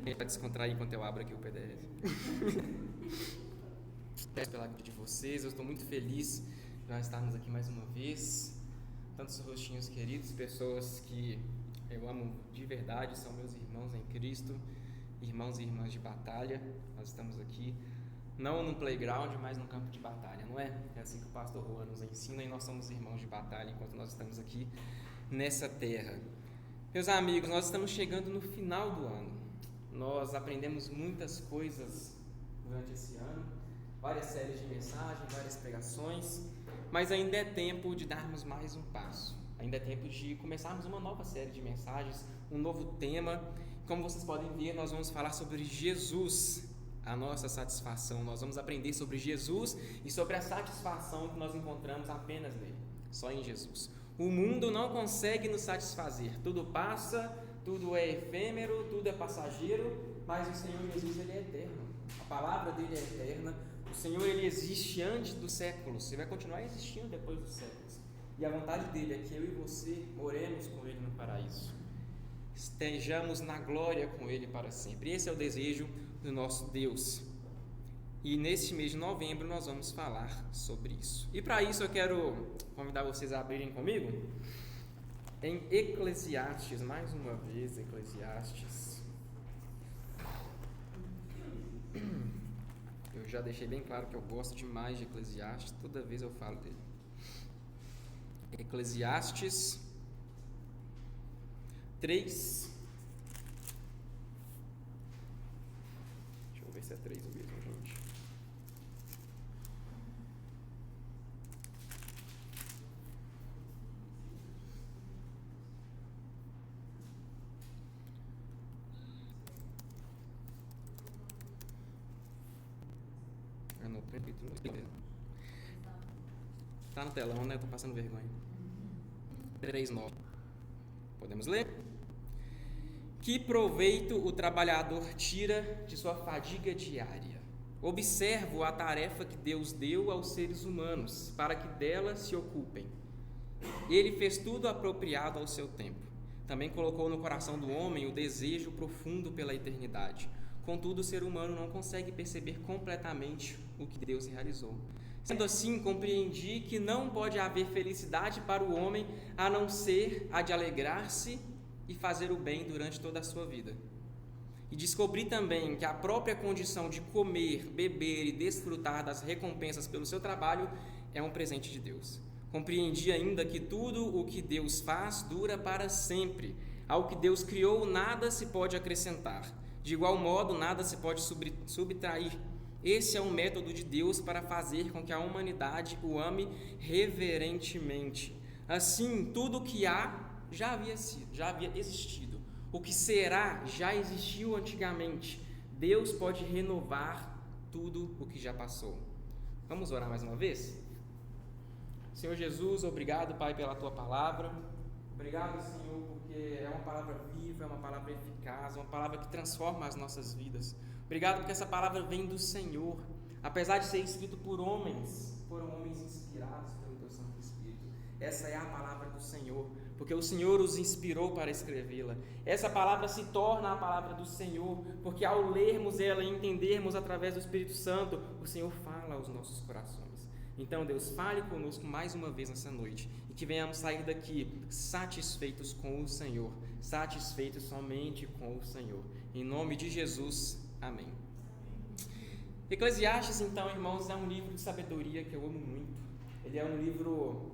Para descontrair enquanto eu abro aqui o PDF. Peço pela vida de vocês, eu estou muito feliz de nós estarmos aqui mais uma vez. Tantos rostinhos queridos, pessoas que eu amo de verdade, são meus irmãos em Cristo, irmãos e irmãs de batalha. Nós estamos aqui, não num playground, mas num campo de batalha, não é? É assim que o pastor Juan nos ensina, e nós somos irmãos de batalha enquanto nós estamos aqui nessa terra. Meus amigos, nós estamos chegando no final do ano. Nós aprendemos muitas coisas durante esse ano, várias séries de mensagens, várias pregações, mas ainda é tempo de darmos mais um passo. Ainda é tempo de começarmos uma nova série de mensagens, um novo tema. Como vocês podem ver, nós vamos falar sobre Jesus, a nossa satisfação. Nós vamos aprender sobre Jesus e sobre a satisfação que nós encontramos apenas nele, só em Jesus. O mundo não consegue nos satisfazer. Tudo passa, tudo é efêmero, tudo é passageiro, mas o Senhor Jesus, ele é eterno. A palavra dele é eterna. O Senhor, ele existe antes dos séculos. Ele vai continuar existindo depois dos séculos. E a vontade dele é que eu e você moremos com ele no paraíso. Estejamos na glória com ele para sempre. Esse é o desejo do nosso Deus. E neste mês de novembro nós vamos falar sobre isso. E para isso eu quero convidar vocês a abrirem comigo em Eclesiastes, mais uma vez, Eclesiastes. Eu já deixei bem claro que eu gosto demais de Eclesiastes, toda vez eu falo dele. Eclesiastes 3. Deixa eu ver se é 3 mesmo, gente. No capítulo. Tá no telão, né? Eu tô passando vergonha. 3:9. Podemos ler? Que proveito o trabalhador tira de sua fadiga diária? Observo a tarefa que Deus deu aos seres humanos, para que dela se ocupem. Ele fez tudo apropriado ao seu tempo. Também colocou no coração do homem o desejo profundo pela eternidade. Contudo, o ser humano não consegue perceber completamente o que Deus realizou. Sendo assim, compreendi que não pode haver felicidade para o homem a não ser a de alegrar-se e fazer o bem durante toda a sua vida. E descobri também que a própria condição de comer, beber e desfrutar das recompensas pelo seu trabalho é um presente de Deus. Compreendi ainda que tudo o que Deus faz dura para sempre. Ao que Deus criou, nada se pode acrescentar. De igual modo, nada se pode subtrair. Esse é um método de Deus para fazer com que a humanidade o ame reverentemente. Assim, tudo o que há já havia existido. O que será já existiu antigamente. Deus pode renovar tudo o que já passou. Vamos orar mais uma vez? Senhor Jesus, obrigado, Pai, pela Tua palavra. Obrigado, Senhor, porque é uma palavra viva, é uma palavra eficaz, uma palavra que transforma as nossas vidas. Obrigado porque essa palavra vem do Senhor. Apesar de ser escrito por homens, foram homens inspirados pelo Teu Santo Espírito. Essa é a palavra do Senhor, porque o Senhor os inspirou para escrevê-la. Essa palavra se torna a palavra do Senhor, porque ao lermos ela e entendermos através do Espírito Santo, o Senhor fala aos nossos corações. Então, Deus, fale conosco mais uma vez nessa noite e que venhamos sair daqui satisfeitos com o Senhor, satisfeitos somente com o Senhor. Em nome de Jesus, amém. Eclesiastes, então, irmãos, é um livro de sabedoria que eu amo muito. Ele é um livro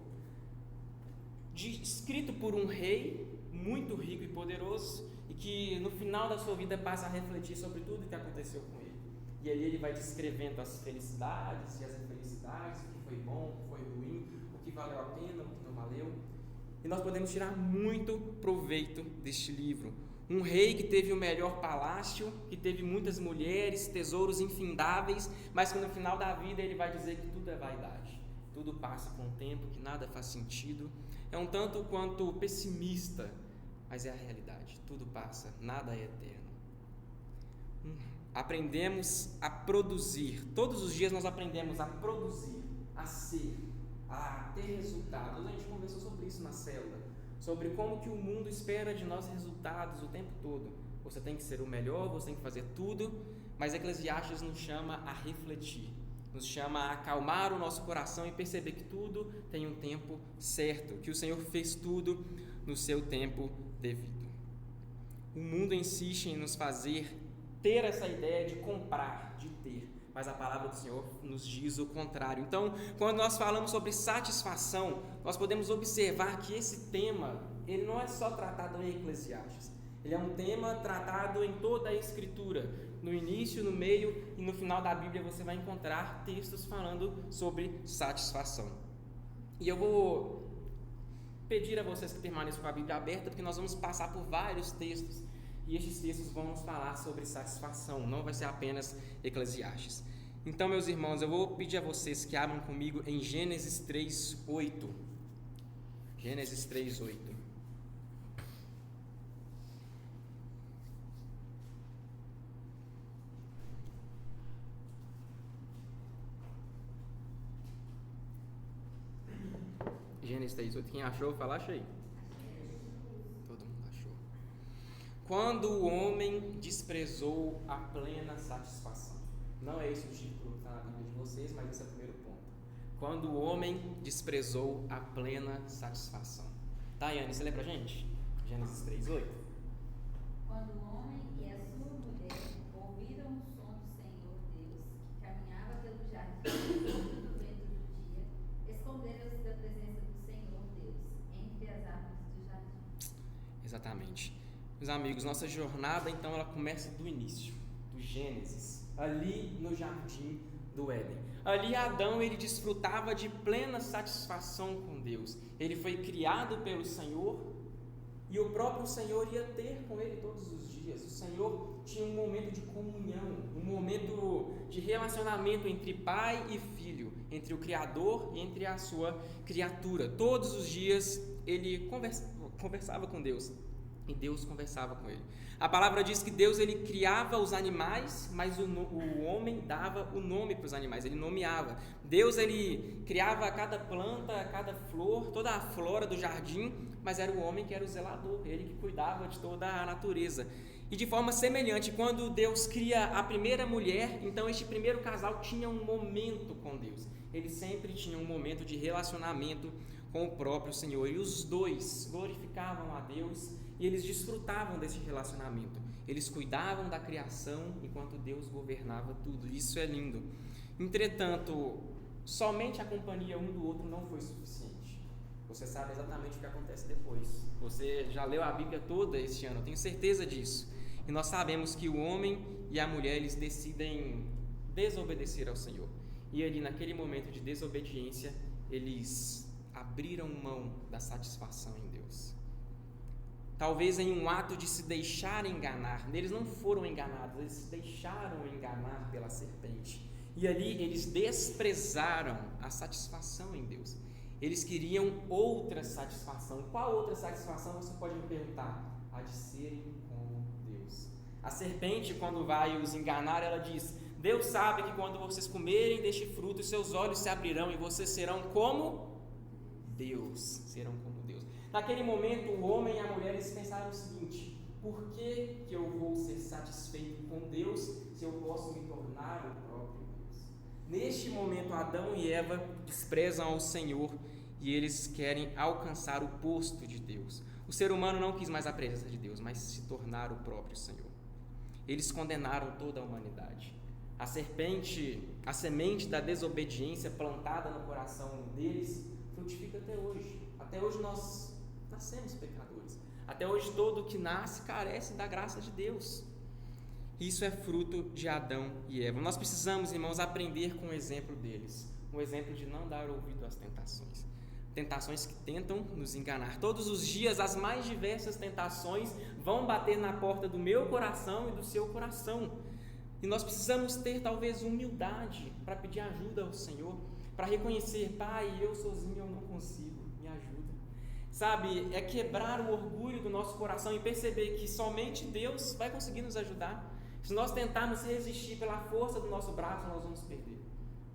escrito por um rei muito rico e poderoso e que no final da sua vida passa a refletir sobre tudo o que aconteceu com ele. E aí ele vai descrevendo as felicidades e as infelicidades, o que foi bom, o que foi ruim, o que valeu a pena, o que não valeu. E nós podemos tirar muito proveito deste livro. Um rei que teve o melhor palácio, que teve muitas mulheres, tesouros infindáveis, mas que no final da vida ele vai dizer que tudo é vaidade. Tudo passa com o tempo, que nada faz sentido. É um tanto quanto pessimista, mas é a realidade. Tudo passa, nada é eterno. Aprendemos a produzir. Todos os dias nós aprendemos a produzir, a ser, a ter resultados. A gente conversou sobre isso na célula, sobre como que o mundo espera de nós resultados o tempo todo, você tem que ser o melhor, você tem que fazer tudo, mas Eclesiastes nos chama a refletir, nos chama a acalmar o nosso coração e perceber que tudo tem um tempo certo, que o Senhor fez tudo no seu tempo devido. O mundo insiste em nos fazer ter essa ideia de comprar, de ter, mas a palavra do Senhor nos diz o contrário. Então, quando nós falamos sobre satisfação, nós podemos observar que esse tema, ele não é só tratado em Eclesiastes, ele é um tema tratado em toda a Escritura. No início, no meio e no final da Bíblia você vai encontrar textos falando sobre satisfação. E eu vou pedir a vocês que permaneçam com a Bíblia aberta, porque nós vamos passar por vários textos, e estes textos vão nos falar sobre satisfação, não vai ser apenas Eclesiastes. Então, meus irmãos, eu vou pedir a vocês que abram comigo em Gênesis 3:8. Gênesis 3:8. Gênesis 3:8. Quem achou, fala, achei. Todo mundo achou. Quando o homem desprezou a plena satisfação. Não é esse o título que está na Bíblia de vocês, mas esse é o primeiro ponto. Quando o homem desprezou a plena satisfação. Tayane, você lê pra gente? Gênesis 3:8. Quando o homem e a sua mulher ouviram o som do Senhor Deus, que caminhava pelo jardim no vento do dia, esconderam-se da presença do Senhor Deus entre as árvores do jardim. Exatamente. Meus amigos, nossa jornada então ela começa do início, do Gênesis, ali no jardim do Éden. Ali Adão ele desfrutava de plena satisfação com Deus. Ele foi criado pelo Senhor e o próprio Senhor ia ter com ele todos os dias. O Senhor tinha um momento de comunhão, um momento de relacionamento entre pai e filho, entre o Criador e entre a sua criatura. Todos os dias ele conversava com Deus e Deus conversava com ele. A palavra diz que Deus ele criava os animais, mas o homem dava o nome para os animais, ele nomeava. Deus ele criava cada planta, cada flor, toda a flora do jardim, mas era o homem que era o zelador, ele que cuidava de toda a natureza. E de forma semelhante, quando Deus cria a primeira mulher, então este primeiro casal tinha um momento com Deus. Eles sempre tinham um momento de relacionamento com o próprio Senhor. E os dois glorificavam a Deus e eles desfrutavam desse relacionamento. Eles cuidavam da criação enquanto Deus governava tudo. Isso é lindo. Entretanto, somente a companhia um do outro não foi suficiente. Você sabe exatamente o que acontece depois. Você já leu a Bíblia toda este ano, eu tenho certeza disso. E nós sabemos que o homem e a mulher eles decidem desobedecer ao Senhor. E ali naquele momento de desobediência, eles abriram mão da satisfação em Deus. Talvez em um ato de se deixar enganar. Eles não foram enganados, eles se deixaram enganar pela serpente. E ali eles desprezaram a satisfação em Deus. Eles queriam outra satisfação. Qual outra satisfação, você pode me perguntar? A de serem como Deus. A serpente, quando vai os enganar, ela diz: Deus sabe que quando vocês comerem deste fruto, seus olhos se abrirão e vocês serão como Deus. Serão como Deus. Naquele momento, o homem e a mulher eles pensaram o seguinte: por que eu vou ser satisfeito com Deus se eu posso me tornar o próprio Deus? Neste momento, Adão e Eva desprezam ao Senhor e eles querem alcançar o posto de Deus. O ser humano não quis mais a presença de Deus, mas se tornar o próprio Senhor. Eles condenaram toda a humanidade. A serpente, a semente da desobediência plantada no coração deles, frutifica até hoje. Até hoje nós nascemos pecadores. Até hoje todo que nasce carece da graça de Deus. Isso é fruto de Adão e Eva. Nós precisamos, irmãos, aprender com o exemplo deles. Um exemplo de não dar ouvido às tentações. Tentações que tentam nos enganar. Todos os dias as mais diversas tentações vão bater na porta do meu coração e do seu coração. E nós precisamos ter talvez humildade para pedir ajuda ao Senhor, para reconhecer: Pai, eu sozinho eu não consigo, me ajuda. Sabe, é quebrar o orgulho do nosso coração e perceber que somente Deus vai conseguir nos ajudar. Se nós tentarmos resistir pela força do nosso braço, nós vamos perder,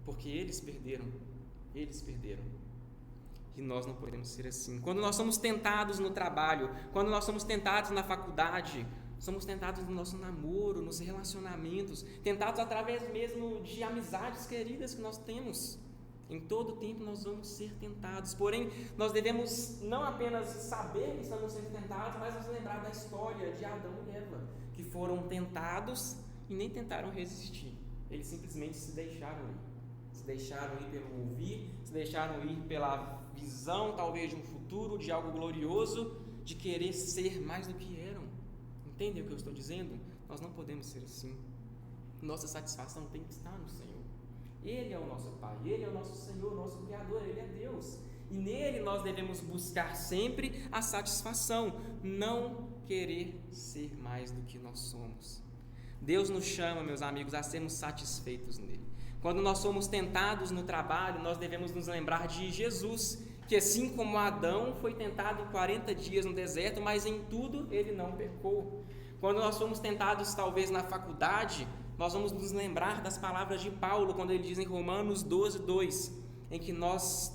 porque eles perderam. E nós não podemos ser assim. Quando nós somos tentados no trabalho, quando nós somos tentados na faculdade, somos tentados no nosso namoro, nos relacionamentos, tentados através mesmo de amizades queridas que nós temos. Em todo tempo nós vamos ser tentados, porém nós devemos não apenas saber que estamos sendo tentados, mas nos lembrar da história de Adão e Eva, que foram tentados e nem tentaram resistir, eles simplesmente se deixaram ir. Se deixaram ir pelo ouvir, se deixaram ir pela visão talvez de um futuro, de algo glorioso, de querer ser mais do que eram. Entendem o que eu estou dizendo? Nós não podemos ser assim. Nossa satisfação tem que estar no Senhor. Ele é o nosso Pai, Ele é o nosso Senhor, nosso Criador, Ele é Deus. E nele nós devemos buscar sempre a satisfação, não querer ser mais do que nós somos. Deus nos chama, meus amigos, a sermos satisfeitos nele. Quando nós somos tentados no trabalho, nós devemos nos lembrar de Jesus, que assim como Adão foi tentado 40 dias no deserto, mas em tudo ele não pecou. Quando nós somos tentados talvez na faculdade, nós vamos nos lembrar das palavras de Paulo, quando ele diz em Romanos 12:2, em que nós,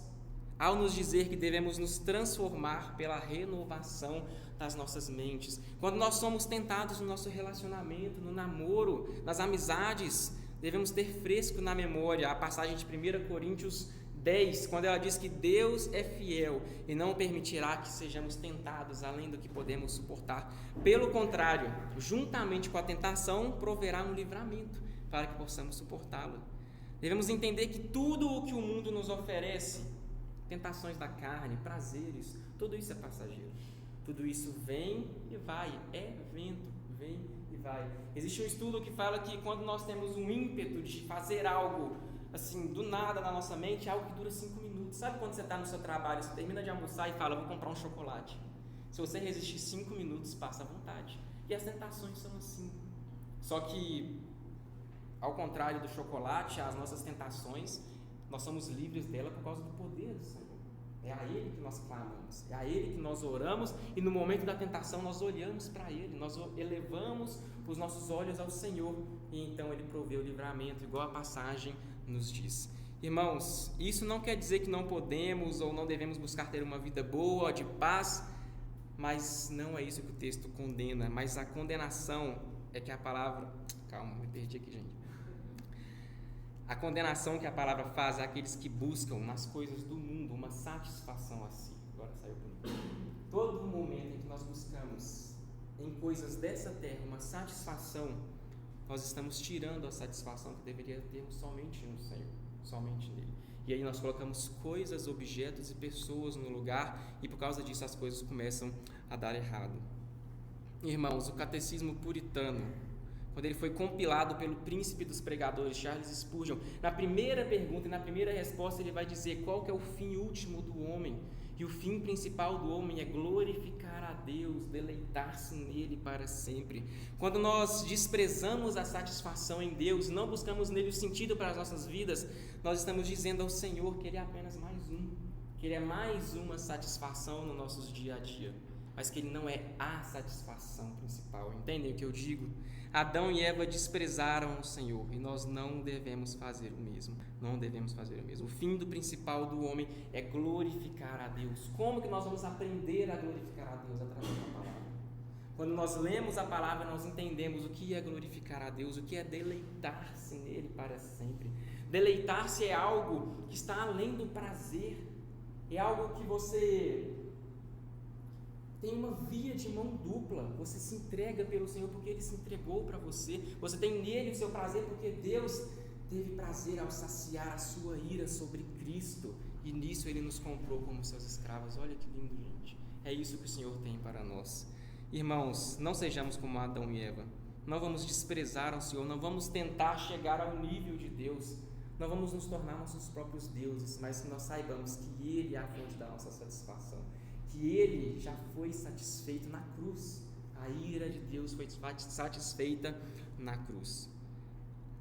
ao nos dizer que devemos nos transformar pela renovação das nossas mentes. Quando nós somos tentados no nosso relacionamento, no namoro, nas amizades, devemos ter fresco na memória a passagem de 1 Coríntios 10, quando ela diz que Deus é fiel e não permitirá que sejamos tentados além do que podemos suportar. Pelo contrário, juntamente com a tentação, proverá um livramento para que possamos suportá-lo. Devemos entender que tudo o que o mundo nos oferece, tentações da carne, prazeres, tudo isso é passageiro. Tudo isso vem e vai, é vento, vem e vai. Existe um estudo que fala que quando nós temos um ímpeto de fazer algo assim, do nada na nossa mente, é algo que dura 5 minutos. Sabe quando você está no seu trabalho, você termina de almoçar e fala, vou comprar um chocolate. Se você resistir 5 minutos, passa à vontade. E as tentações são assim. Só que, ao contrário do chocolate, as nossas tentações, nós somos livres dela por causa do poder do Senhor. É a Ele que nós clamamos, é a Ele que nós oramos, e no momento da tentação nós olhamos para Ele, nós elevamos os nossos olhos ao Senhor, e então Ele provê o livramento, igual a passagem nos diz. Irmãos, isso não quer dizer que não podemos ou não devemos buscar ter uma vida boa, de paz, mas não é isso que o texto condena. Mas a condenação é que a palavra... Calma, me perdi aqui, gente. A condenação que a palavra faz é aqueles que buscam nas coisas do mundo uma satisfação a si. Agora saiu bonito. Todo momento em que nós buscamos em coisas dessa terra uma satisfação, nós estamos tirando a satisfação que deveria termos somente no Senhor, somente nele. E aí nós colocamos coisas, objetos e pessoas no lugar, e por causa disso as coisas começam a dar errado. Irmãos, o catecismo puritano, quando ele foi compilado pelo príncipe dos pregadores, Charles Spurgeon, na primeira pergunta e na primeira resposta ele vai dizer qual que é o fim último do homem. E o fim principal do homem é glorificar a Deus, deleitar-se nele para sempre. Quando nós desprezamos a satisfação em Deus, não buscamos nele o sentido para as nossas vidas, nós estamos dizendo ao Senhor que Ele é apenas mais um, que Ele é mais uma satisfação no nosso dia a dia, mas que Ele não é a satisfação principal. Entendem o que eu digo? Adão e Eva desprezaram o Senhor e nós não devemos fazer o mesmo. Não devemos fazer o mesmo. O fim do principal do homem é glorificar a Deus. Como que nós vamos aprender a glorificar a Deus? Através da palavra. Quando nós lemos a palavra, nós entendemos o que é glorificar a Deus, o que é deleitar-se nele para sempre. Deleitar-se é algo que está além do prazer. É algo que você tem uma via de mão dupla. Você se entrega pelo Senhor porque Ele se entregou para você. Você tem nele o seu prazer porque Deus teve prazer ao saciar a sua ira sobre Cristo. E nisso Ele nos comprou como seus escravos. Olha que lindo, gente. É isso que o Senhor tem para nós. Irmãos, não sejamos como Adão e Eva. Não vamos desprezar ao Senhor. Não vamos tentar chegar ao nível de Deus. Não vamos nos tornar nossos próprios deuses. Mas que nós saibamos que Ele é a fonte da nossa satisfação. Que Ele já foi satisfeito na cruz. A ira de Deus foi satisfeita na cruz.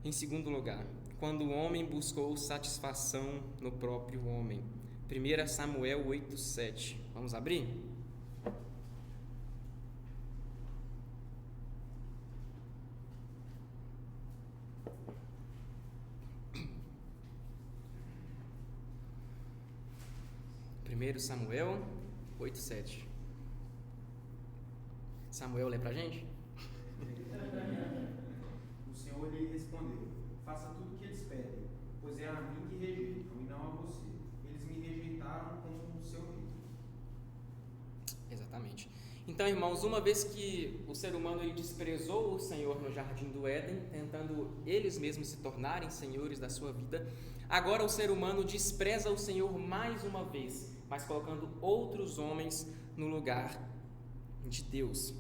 Em segundo lugar, quando o homem buscou satisfação no próprio homem. 1 Samuel 8:7. Vamos abrir? Primeiro Samuel 8:7. Samuel, lê pra gente? faça tudo o que eles pedem, pois é a mim que rejeitam, e não a você. Eles me rejeitaram como o seu rei. Exatamente. Então, irmãos, uma vez que o ser humano ele desprezou o Senhor no jardim do Éden, tentando eles mesmos se tornarem senhores da sua vida, agora o ser humano despreza o Senhor mais uma vez, mas colocando outros homens no lugar de Deus.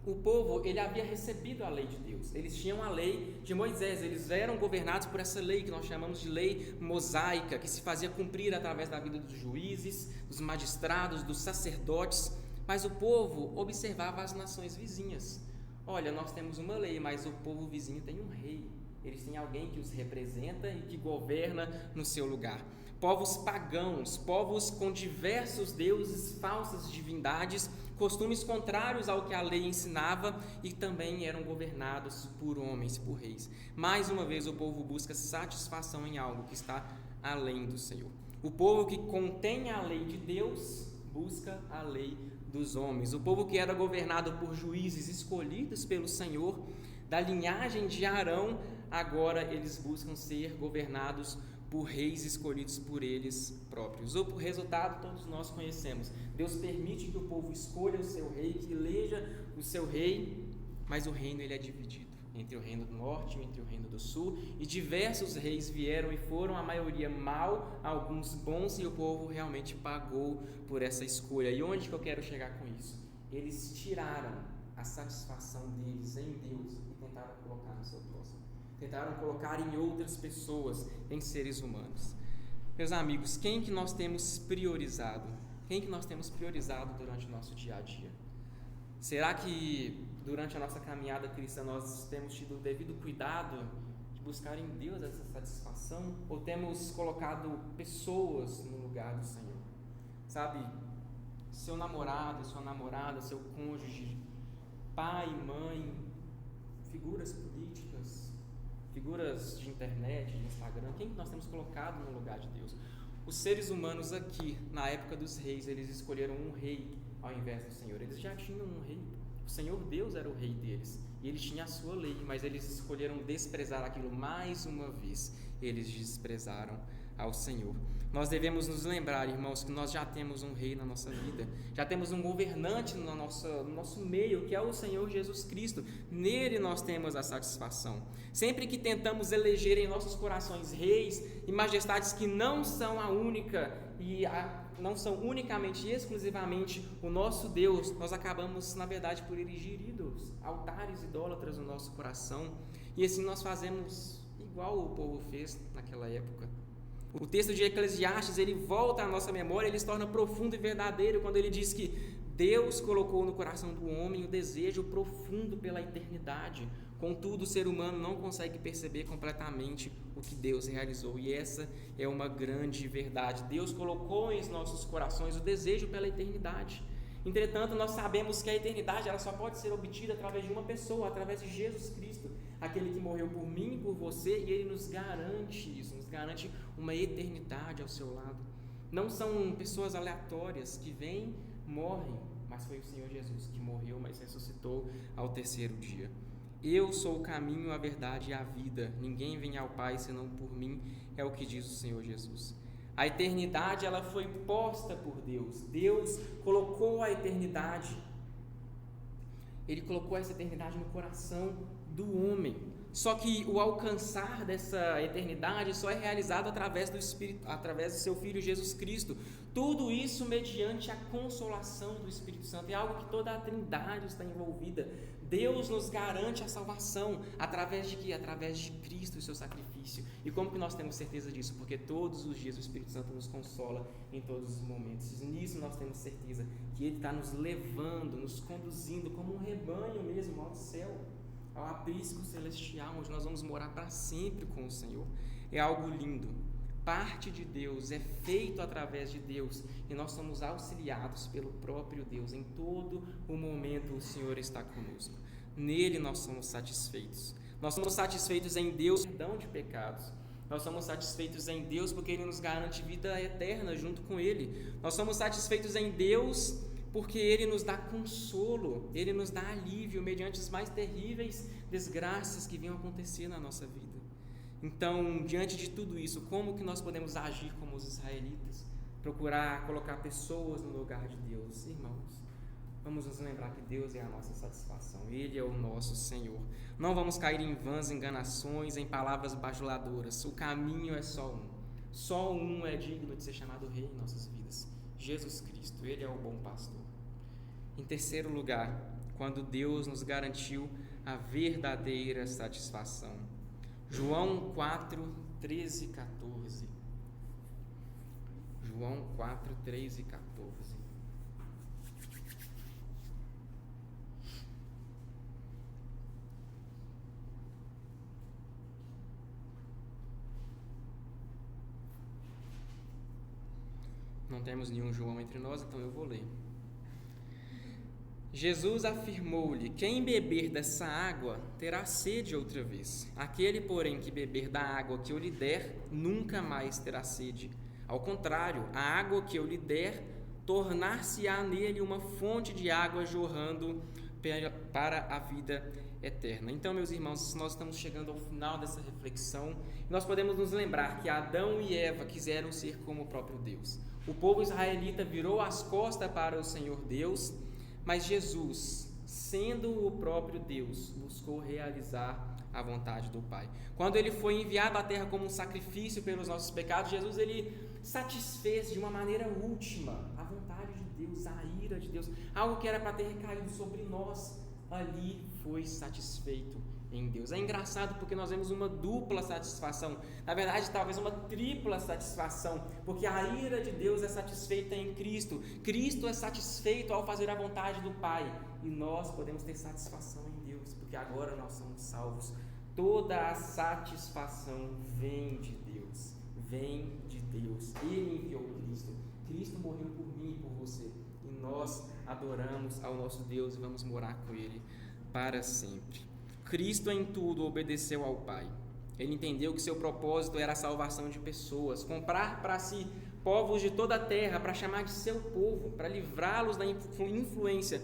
O povo, ele havia recebido a lei de Deus, eles tinham a lei de Moisés, eles eram governados por essa lei que nós chamamos de lei mosaica, que se fazia cumprir através da vida dos juízes, dos magistrados, dos sacerdotes, mas o povo observava as nações vizinhas. Olha, nós temos uma lei, mas o povo vizinho tem um rei, eles têm alguém que os representa e que governa no seu lugar. Povos pagãos, povos com diversos deuses, falsas divindades, costumes contrários ao que a lei ensinava e também eram governados por homens, por reis. Mais uma vez o povo busca satisfação em algo que está além do Senhor. O povo que contém a lei de Deus busca a lei dos homens. O povo que era governado por juízes escolhidos pelo Senhor, da linhagem de Arão, agora eles buscam ser governados por reis escolhidos por eles próprios. O resultado todos nós conhecemos. Deus permite que o povo escolha o seu rei, que eleja o seu rei, mas o reino ele é dividido entre o reino do norte e entre o reino do sul, e diversos reis vieram e foram, a maioria mal, alguns bons, e o povo realmente pagou por essa escolha. E onde que eu quero chegar com isso? Eles tiraram a satisfação deles em Deus e tentaram colocar no seu próximo. Tentaram colocar em outras pessoas, em seres humanos. Meus amigos, quem que nós temos priorizado? Quem que nós temos priorizado durante o nosso dia a dia? Será que durante a nossa caminhada cristã nós temos tido o devido cuidado de buscar em Deus essa satisfação? Ou temos colocado pessoas no lugar do Senhor? Sabe, seu namorado, sua namorada, seu cônjuge, pai, mãe, figuras políticas, figuras de internet, de Instagram, quem nós temos colocado no lugar de Deus? Os seres humanos aqui, na época dos reis, eles escolheram um rei ao invés do Senhor. Eles já tinham um rei, o Senhor Deus era o rei deles, e eles tinham a sua lei, mas eles escolheram desprezar aquilo mais uma vez, eles desprezaram ao Senhor. Nós devemos nos lembrar, irmãos, que nós já temos um rei na nossa vida, já temos um governante no nosso meio, que é o Senhor Jesus Cristo. Nele nós temos a satisfação. Sempre que tentamos eleger em nossos corações reis e majestades que não são a única não são unicamente e exclusivamente o nosso Deus, nós acabamos, na verdade, por erigir ídolos, altares idólatras no nosso coração, e assim nós fazemos igual o povo fez naquela época. O texto de Eclesiastes, ele volta à nossa memória, ele se torna profundo e verdadeiro quando ele diz que Deus colocou no coração do homem o desejo profundo pela eternidade. Contudo, o ser humano não consegue perceber completamente o que Deus realizou, e essa é uma grande verdade. Deus colocou em nossos corações o desejo pela eternidade. Entretanto, nós sabemos que a eternidade ela só pode ser obtida através de uma pessoa, através de Jesus Cristo, aquele que morreu por mim e por você, e Ele nos garante isso, nos garante uma eternidade ao seu lado. Não são pessoas aleatórias que vêm, morrem, mas foi o Senhor Jesus que morreu, mas ressuscitou ao terceiro dia. Eu sou o caminho, a verdade e a vida. Ninguém vem ao Pai senão por mim, é o que diz o Senhor Jesus. A eternidade ela foi posta por Deus. Deus colocou a eternidade. Ele colocou essa eternidade no coração do homem. Só que o alcançar dessa eternidade só é realizado através do Espírito, através do seu Filho Jesus Cristo. Tudo isso mediante a consolação do Espírito Santo. É algo que toda a Trindade está envolvida. Deus nos garante a salvação através de quê? Através de Cristo e seu sacrifício. E como que nós temos certeza disso? Porque todos os dias o Espírito Santo nos consola em todos os momentos. E nisso nós temos certeza que Ele está nos levando, nos conduzindo como um rebanho mesmo ao céu, ao aprisco celestial, onde nós vamos morar para sempre com o Senhor. É algo lindo. Parte de Deus, é feito através de Deus, e nós somos auxiliados pelo próprio Deus. Em todo o momento o Senhor está conosco. Nele nós somos satisfeitos. Nós somos satisfeitos em Deus, perdão de pecados. Nós somos satisfeitos em Deus porque Ele nos garante vida eterna junto com Ele. Nós somos satisfeitos em Deus porque Ele nos dá consolo, Ele nos dá alívio mediante as mais terríveis desgraças que venham acontecer na nossa vida. Então, diante de tudo isso, como que nós podemos agir como os israelitas? Procurar colocar pessoas no lugar de Deus. Irmãos, vamos nos lembrar que Deus é a nossa satisfação. Ele é o nosso Senhor. Não vamos cair em vãs enganações, em palavras bajuladoras. O caminho é só um. Só um é digno de ser chamado Rei em nossas vidas. Jesus Cristo. Ele é o bom pastor. Em terceiro lugar, quando Deus nos garantiu a verdadeira satisfação. João 4, 13 e 14. João 4, 13 e 14. Não temos nenhum João entre nós, então eu vou ler. Jesus afirmou-lhe: quem beber dessa água terá sede outra vez. Aquele, porém, que beber da água que eu lhe der, nunca mais terá sede. Ao contrário, a água que eu lhe der, tornar-se-á nele uma fonte de água jorrando para a vida eterna. Então, meus irmãos, nós estamos chegando ao final dessa reflexão. Nós podemos nos lembrar que Adão e Eva quiseram ser como o próprio Deus. O povo israelita virou as costas para o Senhor Deus, mas Jesus, sendo o próprio Deus, buscou realizar a vontade do Pai. Quando ele foi enviado à terra como um sacrifício pelos nossos pecados, Jesus ele satisfez de uma maneira última a vontade de Deus, a ira de Deus, algo que era para ter recaído sobre nós, ali foi satisfeito em Deus. É engraçado porque nós vemos uma dupla satisfação, na verdade talvez uma tripla satisfação, porque a ira de Deus é satisfeita em Cristo, Cristo é satisfeito ao fazer a vontade do Pai, e nós podemos ter satisfação em Deus, porque agora nós somos salvos. Toda a satisfação vem de Deus, Ele enviou Cristo, Cristo morreu por mim e por você, e nós adoramos ao nosso Deus e vamos morar com Ele para sempre. Cristo em tudo obedeceu ao Pai. Ele entendeu que seu propósito era a salvação de pessoas, comprar para si povos de toda a terra, para chamar de seu povo, para livrá-los da influência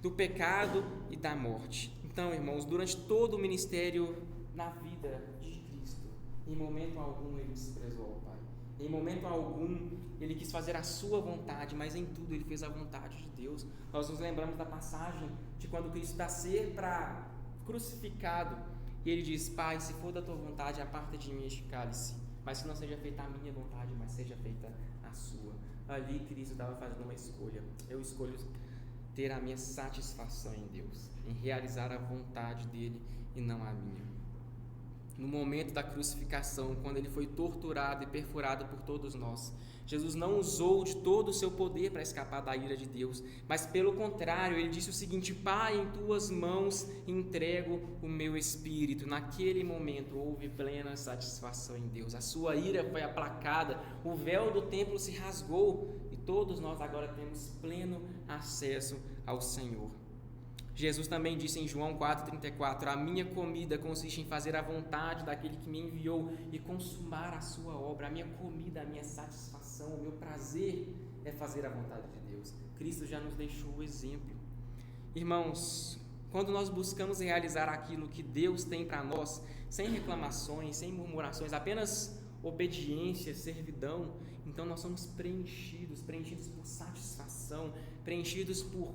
do pecado e da morte. Então, irmãos, durante todo o ministério na vida de Cristo, em momento algum ele desprezou ao Pai. Em momento algum ele quis fazer a sua vontade, mas em tudo ele fez a vontade de Deus. Nós nos lembramos da passagem de quando Cristo está a ser crucificado, e ele diz: Pai, se for da tua vontade, aparta de mim este cálice, mas que não seja feita a minha vontade, mas seja feita a sua. Ali Cristo estava fazendo uma escolha. Eu escolho ter a minha satisfação em Deus, em realizar a vontade dele e não a minha. No momento da crucificação, quando ele foi torturado e perfurado por todos nós, Jesus não usou de todo o seu poder para escapar da ira de Deus, mas pelo contrário, ele disse o seguinte: Pai, em tuas mãos entrego o meu espírito. Naquele momento houve plena satisfação em Deus, a sua ira foi aplacada, o véu do templo se rasgou e todos nós agora temos pleno acesso ao Senhor. Jesus também disse em João 4,34: a minha comida consiste em fazer a vontade daquele que me enviou e consumar a sua obra. A minha comida, a minha satisfação, o meu prazer é fazer a vontade de Deus. Cristo já nos deixou o exemplo. Irmãos, quando nós buscamos realizar aquilo que Deus tem para nós, sem reclamações, sem murmurações, apenas obediência, servidão, então nós somos preenchidos por satisfação, preenchidos por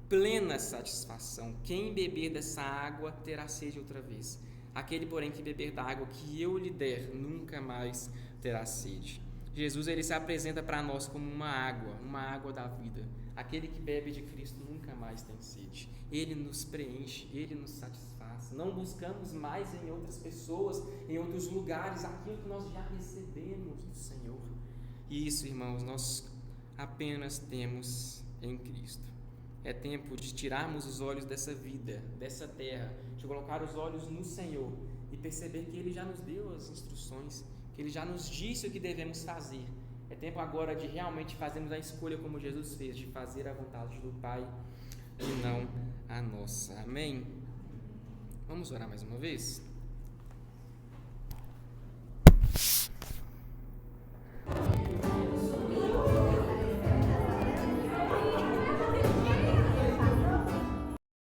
plena satisfação. Quem beber dessa água terá sede outra vez. Aquele, porém, que beber da água que eu lhe der, nunca mais terá sede. Jesus ele se apresenta para nós como uma água da vida. Aquele que bebe de Cristo nunca mais tem sede. Ele nos preenche, ele nos satisfaz. Não buscamos mais em outras pessoas, em outros lugares, aquilo que nós já recebemos do Senhor. E isso, irmãos, nós apenas temos em Cristo. É tempo de tirarmos os olhos dessa vida, dessa terra, de colocar os olhos no Senhor e perceber que Ele já nos deu as instruções, que Ele já nos disse o que devemos fazer. É tempo agora de realmente fazermos a escolha como Jesus fez, de fazer a vontade do Pai e não a nossa. Amém? Vamos orar mais uma vez?